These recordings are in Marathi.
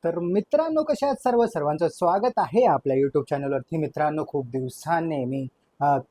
तर मित्रांनो, कशा आहात सर्वांचं स्वागत आहे आपल्या यूट्यूब चॅनलवरती. मित्रांनो, खूप दिवसांनी मी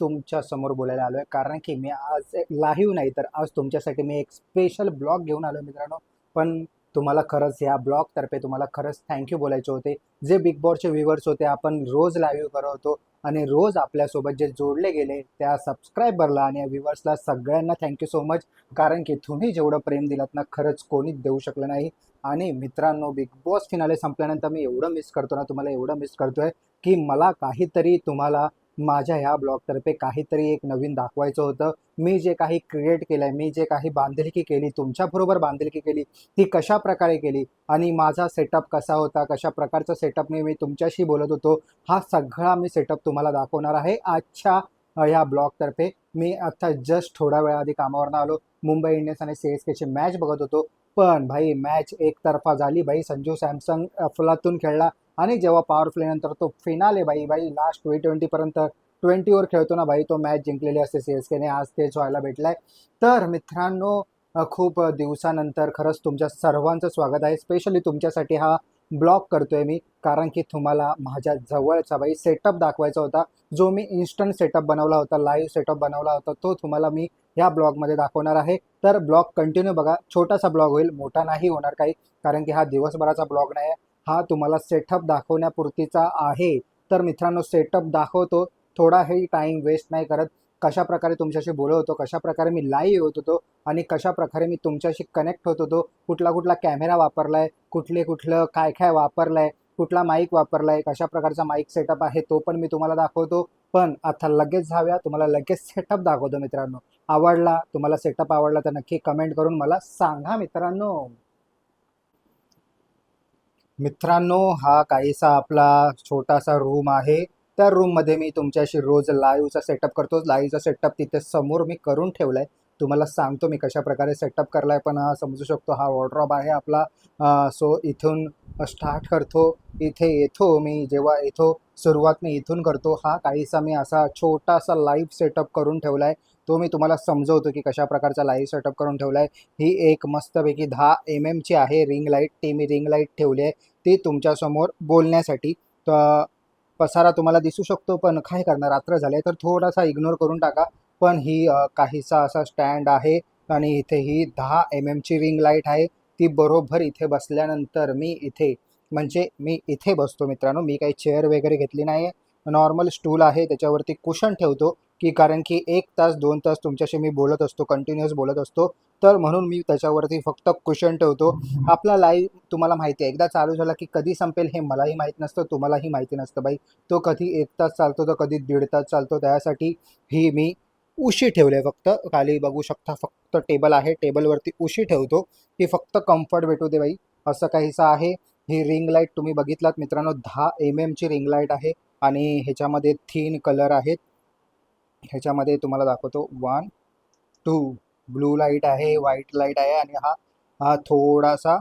तुमच्या समोर बोलायला आलो आहे, कारण की मी आज लाईव्ह नाही तर आज तुमच्यासाठी मी एक स्पेशल ब्लॉग घेऊन आलो मित्रांनो. पण तुम्हाला खरंच या ब्लॉगतर्फे तुम्हाला खरंच थँक्यू बोलायचे होते. जे बिग बॉसचे व्ह्युअर्स होते, आपण रोज लाईव्ह करत होतो आणि रोज आपल्यासोबत जे जोडले गेले त्या सबस्क्रायबरला आणि व्ह्युअर्सला सगळ्यांना थँक्यू सो मच. कारण की तुम्ही जेवढं प्रेम दिलात ना, खरंच कोणीच देऊ शकलं नाही. आणि मित्रांनो, बिग बॉस फिनाले संपल्यानंतर मी एवढं मिस करतो ना, तुम्हाला एवढं मिस करतोय की मला काहीतरी तुम्हाला माझ्या ह्या ब्लॉगतर्फे काहीतरी एक नवीन दाखवायचं होतं. मी जे काही क्रिएट केलंय, मी जे काही बांधिलकी केली, तुमच्याबरोबर बांधिलकी केली, ती कशा प्रकारे केली आणि माझा सेटअप कसा होता, कशा प्रकारचा सेटअपने मी तुमच्याशी बोलत होतो, हा सगळा मी सेटअप तुम्हाला दाखवणार आहे आजच्या ह्या ब्लॉगतर्फे. मी आता जस्ट थोड्या वेळाआधी कामावरनं आलो. मुंबई इंडियन्स आणि CSKची मॅच बघत होतो. पण भाई मॅच एकतर्फा झाली भाई. संजू सॅमसन अफलातून खेळला आणि जेव्हा पॉवर प्ले नंतर तो फिनाले भाई भाई लास्ट T20 पर्यंत 20वर खेळतो ना भाई, तो मॅच जिंकलेली असते CSKने. आज तेच व्हायला भेटलंय. तर मित्रांनो, खूप दिवसानंतर खरंच तुमच्या सर्वांचं स्वागत आहे. स्पेशली तुमच्यासाठी हा ब्लॉग करतोय मी, कारण की तुम्हाला माझ्या जवळचा भाई सेटअप दाखवायचा होता. जो मी इन्स्टंट सेटअप बनवला होता, लाईव्ह सेटअप बनवला होता, तो तुम्हाला मी या ब्लॉगमध्ये दाखवणार आहे. तर ब्लॉग कंटिन्यू बघा. छोटासा ब्लॉग होईल, मोठा नाही होणार काही, कारण की हा दिवसभराचा ब्लॉग नाही आहे. हा तुम्हाला सेटअप दाखवण्यापुरतीचा आहे. तर मित्रांनो, सेटअप दाखवतो, थोडाही टाईम वेस्ट नाही करत. कशा प्रकारे तुमच्याशी बोलत होतो, कशा प्रकारे मी लाईव्ह होत होतो आणि कशा प्रकारे मी तुमच्याशी कनेक्ट होत होतो, कुठला कुठला कॅमेरा वापरलाय, कुठलं काय काय वापरलंय, कुठला माईक वापरलाय, कशा प्रकारचा माईक सेटअप आहे, तो पण मी तुम्हाला दाखवतो. पण आता लगेच जाऊया, तुम्हाला लगेच सेटअप दाखवतो मित्रांनो. आवडला तुम्हाला सेटअप, आवडला तर नक्की कमेंट करून मला सांगा मित्रांनो. मित्रांनो, हा काहीसा आपला छोटासा रूम आहे. त्या रूममध्ये मी तुमच्याशी रोज लाईव्हचा सेटअप करतो. लाईव्हचा सेटअप तिथे समोर मी करून ठेवलाय. तुम्हाला सांगतो मी कशा प्रकारे सेटअप करलाय. पण समजू शकतो हा वॉर्डरोब आहे आपला. सो इथून स्टार्ट करतो. इथे येतो मी, जेव्हा येतो सुरुवात मी इथून करतो. हा काहीसा मी असा छोटासा लाईव्ह सेटअप करून ठेवलाय. तो मी तुम्हाला समजवतो की कशा प्रकारचा लाईव्ह सेटअप करून ठेवलाय. ही एक मस्तपैकी 10 mm ची आहे रिंग लाईट. ती मी रिंग लाईट ठेवली आहे ती तुमच्यासमोर बोलण्यासाठी. तर पसारा तुम्हाला दिसू शकतो, पण काय करणार, रात्र झाले तर थोडासा इग्नोर करून टाका. पण ही काहीसा असा स्टँड आहे आणि इथे ही 10 mm ची रिंग लाईट आहे. ती बरोबर इथे बसल्यानंतर मी इथे, म्हणजे मी इथे बसतो मित्रांनो. मी काही चेअर वगैरे घेतली नाही आहे, नॉर्मल स्टूल आहे, त्याच्यावरती कुशन ठेवतो. की कारण की 1 तास 2 तास तुमच्याशी मी बोलत असतो, कंटिन्युअस बोलत असतो. तर म्हणून मी त्याच्यावरती फक्त कुशन ठेवतो. आपला लाईव्ह तुम्हाला माहिती आहे, एकदा चालू झाला की कधी संपेल हे मलाही माहीत नसतं, तुम्हालाही माहिती नसतं बाई. तो कधी 1 तास चालतो तर कधी 1.5 तास चालतो. त्यासाठी ही मी उशी ठेवले, फक्त खाली बघू शकता, फक्त टेबल आहे, टेबलवरती उशी ठेवतो की फक्त कम्फर्ट भेटू दे बाई. असं काहीसं आहे. ही रिंग लाईट तुम्ही बघितलात मित्रांनो, 10 mm ची रिंग लाईट आहे आणि ह्याच्यामध्ये 3 कलर आहेत. ह्याच्यामध्ये तुम्हाला दाखवतो, 1 2 ब्लू लाईट आहे, व्हाईट लाईट आहे आणि हा हा थोडासा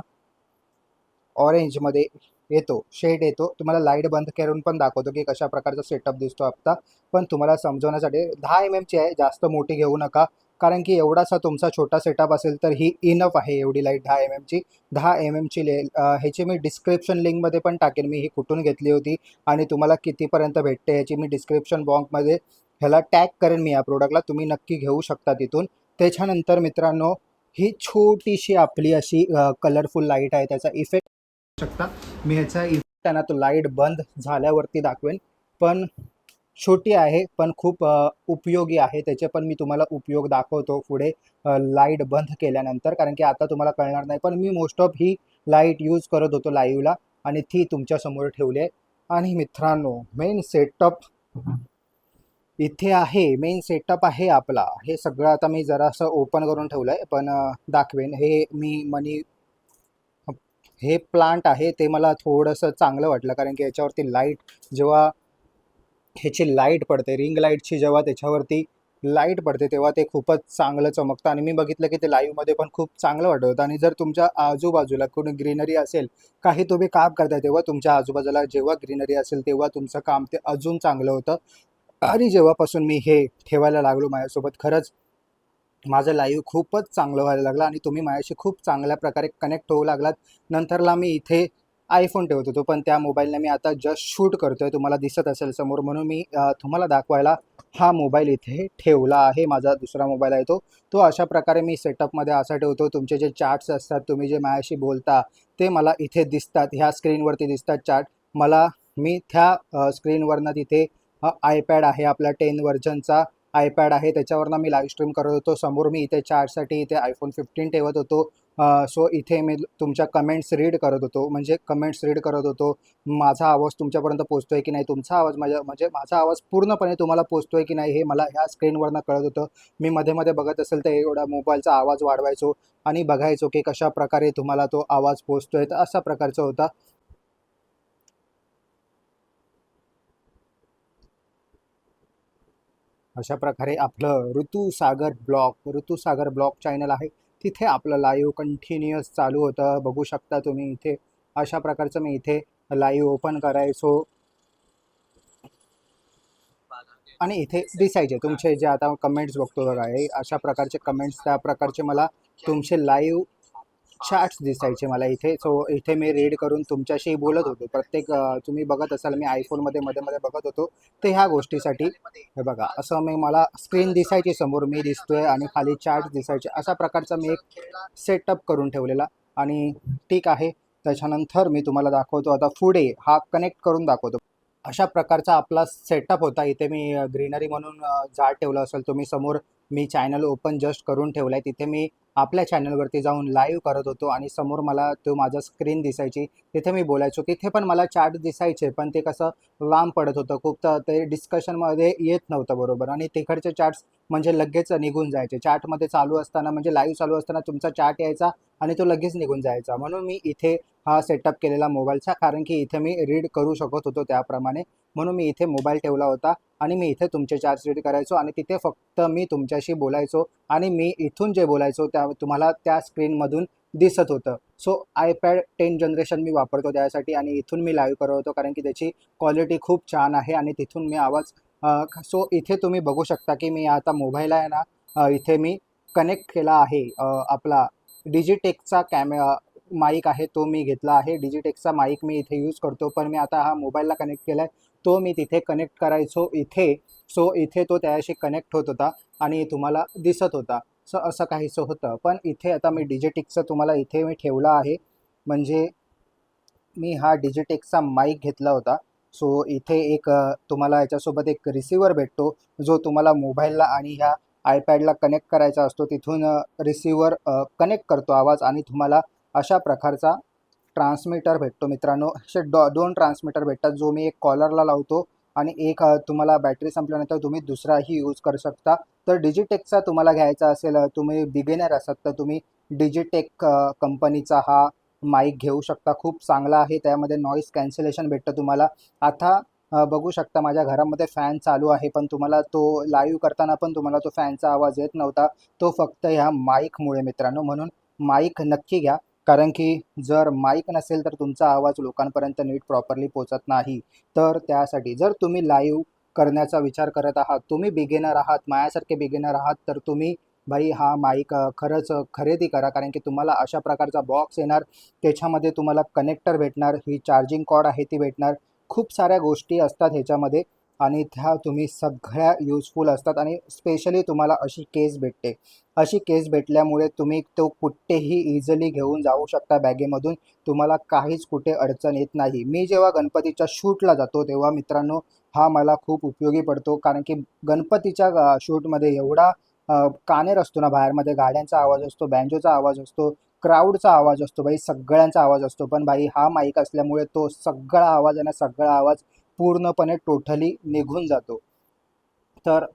ऑरेंजमध्ये येतो, शेड येतो. तुम्हाला लाईट बंद करून पण दाखवतो की कशा प्रकारचा सेटअप दिसतो आत्ता. पण तुम्हाला समजवण्यासाठी 10 mm ची आहे, जास्त मोठी घेऊ नका. कारण की एवढासा तुमचा छोटा सेटअप असेल तर ही इनफ आहे, एवढी लाईट 10 mm ची. 10 mm ची ह्याची मी डिस्क्रिप्शन लिंकमध्ये पण टाकेन, मी ही कुठून घेतली होती आणि तुम्हाला कितीपर्यंत भेटते ह्याची मी डिस्क्रिप्शन बॉक्समध्ये ह्याला टॅग करेन मी या प्रोडक्टला. तुम्ही नक्की घेऊ शकता तिथून. त्याच्यानंतर मित्रांनो, ही छोटीशी आपली अशी कलरफुल लाईट आहे, त्याचा इफेक्ट शकता. मी ह्याचा इफेक्ट आहे ना, तो लाईट बंद झाल्यावरती दाखवेन. पण छोटी आहे, पण खूप उपयोगी आहे. त्याचे पण मी तुम्हाला उपयोग दाखवतो पुढे लाईट बंद केल्यानंतर, कारण की आता तुम्हाला कळणार नाही. पण मी मोस्ट ऑफ ही लाईट यूज करत होतो लाईव्हला आणि ती तुमच्यासमोर ठेवली आहे. आणि मित्रांनो, मेन सेटअप इथे आहे. मेन सेटअप आहे आपला. हे सगळं आता मी जरासं ओपन करून ठेवलं आहे, पण दाखवेन. हे मी हे प्लांट आहे, ते मला थोडंसं चांगलं वाटलं, कारण की याच्यावरती लाईट जेव्हा ह्याची लाईट पडते, रिंग लाईटची जेव्हा त्याच्यावरती लाईट पडते, तेव्हा ते खूपच चांगलं चमकतं आणि मी बघितलं की ते लाईव्हमध्ये पण खूप चांगलं वाटत होतं. आणि जर तुमच्या आजूबाजूला कोणी ग्रीनरी असेल, काही तुम्ही काम करताय, तेव्हा तुमच्या आजूबाजूला जेव्हा ग्रीनरी असेल तेव्हा तुमचं काम ते अजून चांगलं होतं. आणि जेव्हापासून मी हे ठेवायला लागलो माझ्यासोबत, खरंच माझं लाईव्ह खूपच चांगलं व्हायला लागलं आणि तुम्ही माझ्याशी खूप चांगल्या प्रकारे कनेक्ट होऊ लागलात. नंतरला मी इथे आयफोन ठेवत होतो, पण त्या मोबाईलने मी आता जस्ट शूट करतोय, तुम्हाला दिसत असेल समोर, म्हणून मी तुम्हाला दाखवायला हा मोबाईल इथे ठेवला आहे. माझा दुसरा मोबाईल आहे तो. तो अशा प्रकारे मी सेटअपमध्ये असा ठेवतो, तुमचे जे चॅट्स असतात, तुम्ही जे माझ्याशी बोलता ते मला इथे दिसतात, ह्या स्क्रीनवरती दिसतात चॅट मला. मी त्या स्क्रीनवरनं तिथे आयपॅड आहे आपला 10 व्हर्जनचा आयपॅड आहे, त्याच्यावरनं मी लाईव्ह स्ट्रीम करत होतो. समोर मी इथे चॅटसाठी इथे आयफोन 15 ठेवत होतो. सो इथे मी तुमच्या कमेंट्स रीड करत होतो, म्हणजे कमेंट्स रीड करत होतो. माझा आवाज तुमच्यापर्यंत पोहोचतोय की नाही, तुमचा आवाज म्हणजे माझा आवाज पूर्णपणे तुम्हाला पोहोचतोय की नाही, हे मला ह्या स्क्रीनवरनं कळत होतं. मी मध्ये-मध्ये बघत असेल तर एवढा मोबाईलचा आवाज वाढवायचो आणि बघायचो की कशाप्रकारे तुम्हाला तो आवाज पोहोचतोय. तर अशा प्रकारचा होता. अशा प्रकारे आपलं ऋतुसागर ब्लॉग चॅनल आहे. तिथे आपलं लाईव्ह कंटिन्युअस चालू होतं, बघू शकता तुम्ही इथे. अशा प्रकारचं मी इथे लाईव्ह ओपन करायचो आणि इथे दिसायचे तुमचे जे आता कमेंट्स बघतो बघा, हे अशा प्रकारचे कमेंट्स, त्या प्रकारचे मला तुमचे लाईव्ह चॅट्स दिसायचे मला इथे. सो इथे मी रीड करून तुमच्याशी बोलत होतो. तुम्ही बघत असाल मी आयफोनमध्ये मध्ये-मध्ये बघत होतो. तर ह्या गोष्टीसाठी हे बघा, असं मला स्क्रीन दिसायची समोर, मी दिसतोय आणि खाली चॅट्स दिसायचे. अशा प्रकारचा मी एक सेटअप करून ठेवलेला आणि ठीक आहे. त्याच्यानंतर मी तुम्हाला दाखवतो आता पुढे हा कनेक्ट करून दाखवतो. अशा प्रकारचा आपला सेटअप होता. इथे मी ग्रीनरी म्हणून झाड ठेवलं असेल तुम्ही समोर. मी चॅनल ओपन जस्ट करून ठेवलं आहे. तिथे मी आपल्या चॅनलवरती जाऊन लाईव्ह करत होतो आणि समोर मला तो माझा स्क्रीन दिसायची. तिथे मी बोलायचो. तिथे पण मला चॅट दिसायचे, पण ते कसं लांब पडत होतं खूप, तर ते डिस्कशनमध्ये येत नव्हतं बरोबर आणि तिकडचे चॅट्स म्हणजे लगेच निघून जायचे. चॅटमध्ये चालू असताना म्हणजे लाईव्ह चालू असताना तुमचा चॅट यायचा आणि तो लगेच निघून जायचा. म्हणून मी इथे हा सेटअप केलेला मोबाईलचा, कारण की इथे मी रीड करू शकत होतो त्याप्रमाणे. म्हणून मी इथे मोबाईल ठेवला होता आणि मी इथे तुमचे चॅट्स रीड करायचो आणि तिथे फक्त मी तुमच्याशी बोलायचो आणि मी इथून जे बोलायचो त्या तुम्हाला त्या स्क्रीनमधून दिसत होतं. सो आयपॅड 10 जनरेशन मी वापरतो त्यासाठी आणि इथून मी लाईव्ह करत होतो, कारण की त्याची क्वालिटी खूप छान आहे आणि तिथून मी आवाज सो इथे तुम्ही बघू शकता की मी आता मोबाईल आहे ना, इथे मी कनेक्ट केला आहे. आपला डिजिटेकचा माईक आहे तो मी घेतला आहे. डिजिटेकचा माईक मी इथे यूज करतो, पण मी आता हा मोबाईलला कनेक्ट केला आहे. तो मी तिथे कनेक्ट करायचो इथे. सो इथे तो त्याच्याशी कनेक्ट होत होता आणि तुम्हाला दिसत होता. सो असं काहीसं होतं. पण इथे आता मी डिजिटेकचं तुम्हाला इथे मी ठेवला आहे. म्हणजे मी हा डिजिटेकचा माईक घेतला होता. सो इथे एक तुम्हाला याच्यासोबत एक रिसीव्हर भेटतो, जो तुम्हाला मोबाईलला आणि ह्या आयपॅडला कनेक्ट करायचा असतो. तिथून रिसीव्हर कनेक्ट करतो आवाज आणि तुम्हाला अशा प्रकारचा ट्रान्समीटर भेटतो मित्रांनो. असे 2 ट्रान्समीटर भेटतात, जो मी एक कॉलरला लावतो आणि एक तुम्हाला बॅटरी संपल्यानंतर तुम्ही दुसराही यूज करू शकता. तर डिजिटेकचा तुम्हाला घ्यायचा असेल, तुम्ही बिगिनर असाल तर तुम्ही डिजिटेक कंपनीचा हा माईक घेऊ शकता. खूप चांगला आहे. त्यामध्ये नॉईज कॅन्सलेशन भेटतं तुम्हाला. आता बघू शकता माझ्या घरामध्ये फॅन चालू आहे, पण तुम्हाला तो लाईव्ह करताना पण तुम्हाला तो फॅनचा आवाज येत नव्हता. तो फक्त ह्या माईकमुळे मित्रांनो. म्हणून माईक नक्की घ्या, कारण की जर माईक नसेल तर तुमचा आवाज लोकांपर्यंत नीट प्रॉपरली पोहोचत नाही. तर त्यासाठी जर तुम्ही लाईव्ह करण्याचा विचार करत आहात, तुम्ही बिगिनर आहात, माझ्यासारखे बिगिनर आहात, तर तुम्ही भाई हा माईक खरंच खरेदी करा, कारण की तुम्हाला अशा प्रकारचा बॉक्स येणार. त्याच्यामध्ये तुम्हाला कनेक्टर भेटणार, ही चार्जिंग कॉर्ड आहे ती भेटणार. खूप साऱ्या गोष्टी असतात ह्याच्यामध्ये आणि त्या तुम्ही सगळ्या युजफुल असतात आणि स्पेशली तुम्हाला अशी केस भेटते. अशी केस भेटल्यामुळे तुम्ही तो कुठेही इझिली घेऊन जाऊ शकता बॅगेमधून. तुम्हाला काहीच कुठे अडचण येत नाही. मी जेव्हा गणपतीच्या शूटला जातो तेव्हा मित्रांनो हा मला खूप उपयोगी पडतो, कारण की गणपतीच्या शूटमध्ये एवढा कानेर असतो ना, बाहेरमध्ये गाड्यांचा आवाज असतो, बँजोचा आवाज असतो, क्राऊडचा आवाज असतो, भाई सगळ्यांचा आवाज असतो. पण भाई हा माईक असल्यामुळे तो सगळा आवाज आहे ना, सगळा आवाज पूर्णपणे टोटली निघून जातो. तर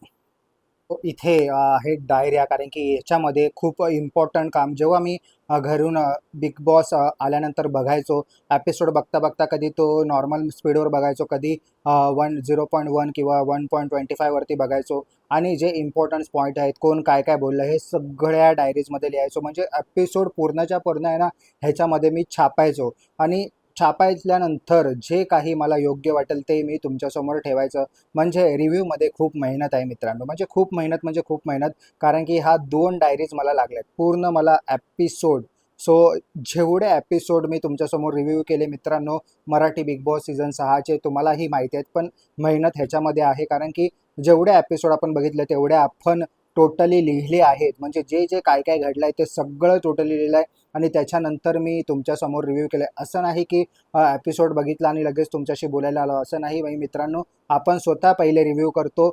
इथे आहे डायऱ्या, कारण की याच्यामध्ये खूप इम्पॉर्टंट काम जेव्हा मी घरून बिग बॉस आल्यानंतर बघायचो. एपिसोड बघता बघता कधी तो नॉर्मल स्पीडवर बघायचो, कधी 0.1 किंवा 1.25 वरती बघायचो आणि जे इम्पॉर्टंट पॉईंट आहेत, कोण काय काय बोललं, हे सगळ्या डायरीजमध्ये लिहायचो. म्हणजे एपिसोड पूर्णच्या पूर्ण आहे ना, ह्याच्यामध्ये मी छापायचो आणि छापायच्यानंतर जे काही मला योग्य वाटेल ते मी तुमच्यासमोर ठेवायचं. म्हणजे रिव्ह्यूमध्ये खूप मेहनत आहे मित्रांनो, म्हणजे खूप मेहनत, म्हणजे खूप मेहनत. कारण की ह्या 2 डायरीज मला लागल्यात. पूर्ण मला एपिसोड सो जेवढे एपिसोड मी तुमच्यासमोर रिव्ह्यू केले मित्रांनो मराठी बिग बॉस सीझन 6चे तुम्हालाही माहिती आहेत, पण मेहनत ह्याच्यामध्ये आहे कारण की जेवढे एपिसोड आपण बघितले तेवढे आपण टोटली लिहिले आहेत. म्हणजे जे जे काय काय घडलं आहे ते सगळं टोटली लिहिलं आहे आणि त्याच्यानंतर मी तुमच्यासमोर रिव्ह्यू केलं आहे. असं नाही की एपिसोड बघितला आणि लगेच तुमच्याशी बोलायला आलो, असं नाही बाई मित्रांनो. आपण स्वतः पहिले रिव्ह्यू करतो,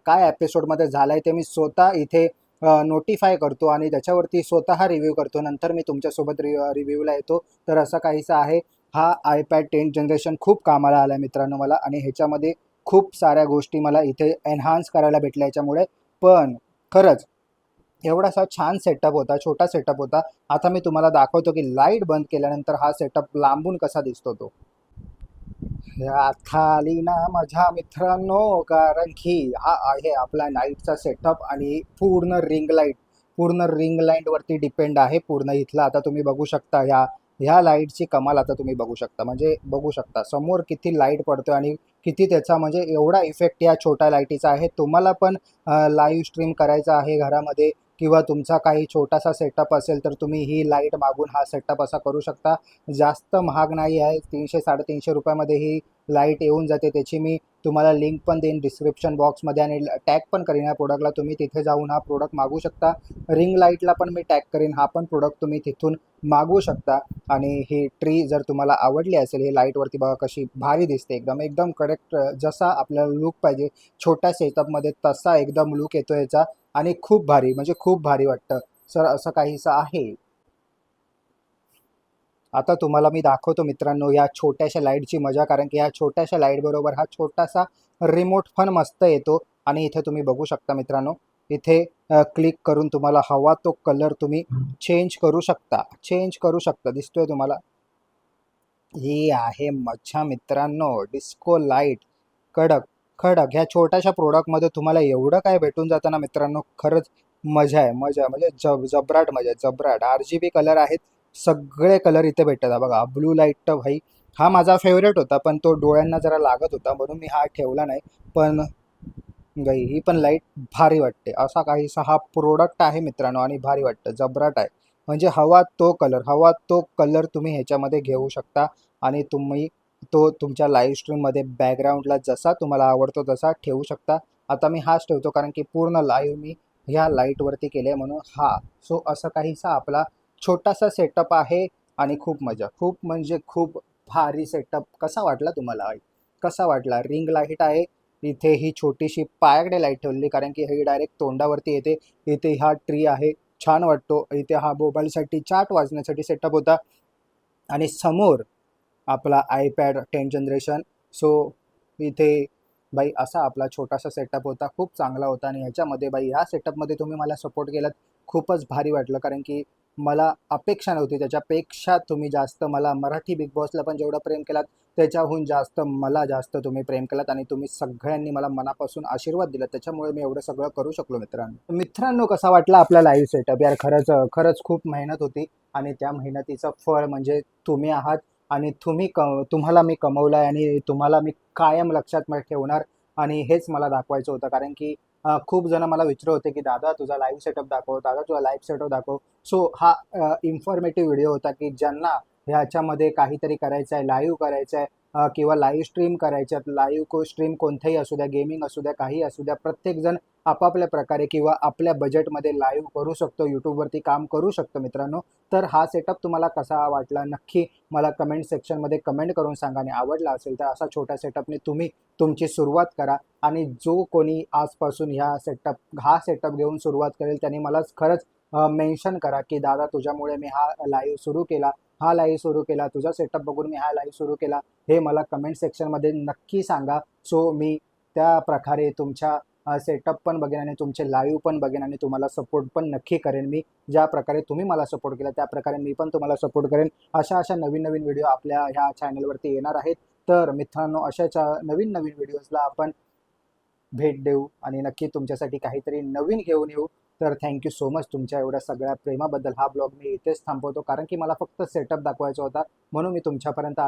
काय एपिसोडमध्ये झालं आहे ते मी स्वतः इथे नोटिफाय करतो आणि त्याच्यावरती स्वतः रिव्ह्यू करतो. नंतर मी तुमच्यासोबत रिव्ह्यूला येतो. तर असं काहीसं आहे. हा iPad 10th जनरेशन खूप कामाला आला आहे मित्रांनो मला आणि ह्याच्यामध्ये खूप साऱ्या गोष्टी मला इथे एन्हान्स करायला भेटल्या याच्यामुळे. पण खरंच एवढासा छान सेटअप होता, छोटा सेटअप होता. आता मी तुम्हाला दाखवतो की लाईट बंद केल्यानंतर हा सेटअप लांबून कसा दिसतो तो. ह्या थाली ना माझ्या मित्रांनो, कारण की हा आहे आपला नाईटचा सेटअप आणि पूर्ण रिंग लाईटवरती डिपेंड आहे पूर्ण इथलं. आता तुम्ही बघू शकता ह्या ह्या लाईटची कमाल आता तुम्ही बघू शकता. म्हणजे बघू शकता समोर किती लाईट पडतोय आणि किती त्याचा म्हणजे एवढा इफेक्ट या छोट्या लाईटीचा आहे. तुम्हाला पण लाईव्ह स्ट्रीम करायचं आहे घरामध्ये किंवा तुमचा काही छोटासा सेटअप असेल तर तुम्ही ही लाईट मागून हा सेटअप असा करू शकता. जास्त महाग नाही आहे. 300-350 रुपयामध्ये ही लाईट येऊन जाते. त्याची मी तुम्हाला लिंक पण देईन डिस्क्रिप्शन बॉक्समध्ये आणि टॅग पण करीन या प्रोडक्टला. तुम्ही तिथे जाऊन हा प्रोडक्ट मागवू शकता. रिंग लाईटला पण मी टॅग करीन. हा पण प्रोडक्ट तुम्ही तिथून मागवू शकता. आणि ही ट्री जर तुम्हाला आवडली असेल, ही लाईटवरती बघा कशी भारी दिसते एकदम. एकदम करेक्ट जसा आपल्याला लूक पाहिजे छोट्या सेटअपमध्ये तसा एकदम लूक येतो याचा आणि खूप भारी म्हणजे खूप भारी वाटतं. सर असं काहीसं आहे. आता तुम्हाला मी दाखवतो मित्रांनो या छोट्याशा लाईटची मजा, कारण की ह्या छोट्याशा लाईटबरोबर हा छोटासा रिमोट पण मस्त येतो. आणि इथे तुम्ही बघू शकता मित्रांनो, इथे क्लिक करून तुम्हाला हवा तो कलर तुम्ही चेंज करू शकता. दिसतोय तुम्हाला? ही आहे मज्जा मित्रांनो, डिस्को लाईट. कडक खडक ह्या छोट्याशा प्रोडक्टमध्ये तुम्हाला एवढं काय भेटून जातं ना मित्रांनो, खरंच मजा आहे. मजा म्हणजे जबराट मजा आहे, जबराट. RGB कलर आहेत, सगळे कलर इथे भेटतात. बघा ब्लू लाईट तर भाई हा माझा फेवरेट होता, पण तो डोळ्यांना जरा लागत होता म्हणून मी हा ठेवला नाही. पण गाई ही पण लाईट भारी वाटते. असा काहीसा हा प्रोडक्ट आहे मित्रांनो आणि भारी वाटतं, जबराट आहे. म्हणजे हवा तो कलर तुम्ही ह्याच्यामध्ये घेऊ शकता आणि तुम्ही तो तुमच्या लाईव्ह स्ट्रीममध्ये बॅकग्राऊंडला जसा तुम्हाला आवडतो तसा ठेवू शकता. आता मी हाच ठेवतो कारण की पूर्ण लाईव्ह मी ह्या लाईटवरती केले म्हणून हा. सो असं काहीसा आपला छोटासा सेटअप आहे आणि खूप मजा, खूप म्हणजे खूप भारी सेटअप. कसा वाटला तुम्हाला? कसा वाटला? रिंग लाईट आहे. इथे ही छोटीशी पायाकडे लाईट ठेवलेली कारण की ही डायरेक्ट तोंडावरती येते. इथे हा ट्री आहे, छान वाटतो. इथे हा मोबाईलसाठी चाट वाजण्यासाठी सेटअप होता आणि समोर आपला iPad 10 जनरेशन. सो इथे बाई असा आपला छोटासा सेटअप होता. खूप चांगला होता आणि ह्याच्यामध्ये बाई ह्या सेटअपमध्ये तुम्ही मला सपोर्ट केलात. खूपच भारी वाटलं कारण की मला अपेक्षा नव्हती. त्याच्यापेक्षा तुम्ही जास्त मला मराठी बिग बॉसला पण जेवढं प्रेम केलात, त्याच्याहून जास्त मला जास्त तुम्ही प्रेम केलात आणि तुम्ही सगळ्यांनी मला मनापासून आशीर्वाद दिलात. त्याच्यामुळे मी एवढं सगळं करू शकलो मित्रांनो. मित्रांनो कसा वाटला आपला लाईव्ह सेटअप? यार खरंच खरंच खूप मेहनत होती आणि त्या मेहनतीचं फळ म्हणजे तुम्ही आहात. आणि तुम्हाला मी कमवलं आहे आणि तुम्हाला मी कायम लक्षात ठेवणार आणि हेच मला दाखवायचं होतं. कारण की खूप जण मला विचारत होते की दादा तुझा लाईव्ह सेटअप दाखव, दादा तुझा लाईव्ह सेटअप दाखव. सो हा इन्फॉर्मेटिव्ह व्हिडिओ होता की ज्यांना ह्याच्यामध्ये काहीतरी करायचं आहे, लाईव्ह करायचं आहे किंवा लाईव्ह स्ट्रीम करायच्या. लाईव्ह स्ट्रीम कोणतेही असू द्या, गेमिंग असू द्या, काही असू द्या, प्रत्येकजण आपापल्या प्रकारे किंवा आपल्या बजेटमध्ये लाईव्ह करू शकतो, यूट्यूबवरती काम करू शकतो मित्रांनो. तर हा सेटअप तुम्हाला कसा वाटला नक्की मला कमेंट सेक्शनमध्ये कमेंट करून सांगा. आणि आवडला असेल तर असा छोट्या सेटअपने तुम्ही तुमची सुरुवात करा. आणि जो कोणी आजपासून हा सेटअप घेऊन सुरुवात करेल त्यांनी मला खरंच मेन्शन करा की दादा तुझ्यामुळे मी हा लाईव्ह सुरू केला, तुझा सेटअप बघून मी हा लाईव्ह सुरू केला. हे मला कमेंट सेक्शनमध्ये नक्की सांगा. सो मी त्या प्रकारे तुमच्या सेटअप पण बघेन आणि तुमचे लाईव्ह पण बघेन आणि तुम्हाला सपोर्ट पण नक्की करेन मी. ज्या प्रकारे तुम्ही मला सपोर्ट केला त्या प्रकारे मी पण तुम्हाला सपोर्ट करेन. अशा नवीन नवीन व्हिडिओ आपल्या ह्या चॅनलवरती येणार आहेत. तर मित्रांनो अशाच नवीन नवीन व्हिडिओजला आपण भेट देऊ आणि नक्की तुमच्यासाठी काहीतरी नवीन घेऊन येऊ. तर थँक्यू सो मच तुमच्या एवढ्या सगळ्या प्रेमाबद्दल. हा ब्लॉग मी इथेच थांबवतो कारण की मला फक्त सेटअप दाखवायचा होता म्हणून मी तुमच्यापर्यंत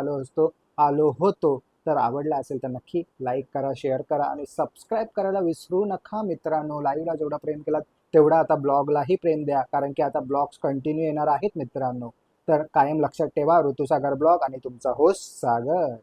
आलो होतो. तर आवडला असेल तर नक्की लाईक करा, शेअर करा आणि सबस्क्राईब करायला विसरू नका मित्रांनो. लाईव्हला जेवढा प्रेम केलात तेवढा आता ब्लॉगलाही प्रेम द्या, कारण की आता ब्लॉग्स कंटिन्यू येणार आहेत मित्रांनो. तर कायम लक्षात ठेवा, ऋतुसागर ब्लॉग आणि तुमचा होस्ट सागर.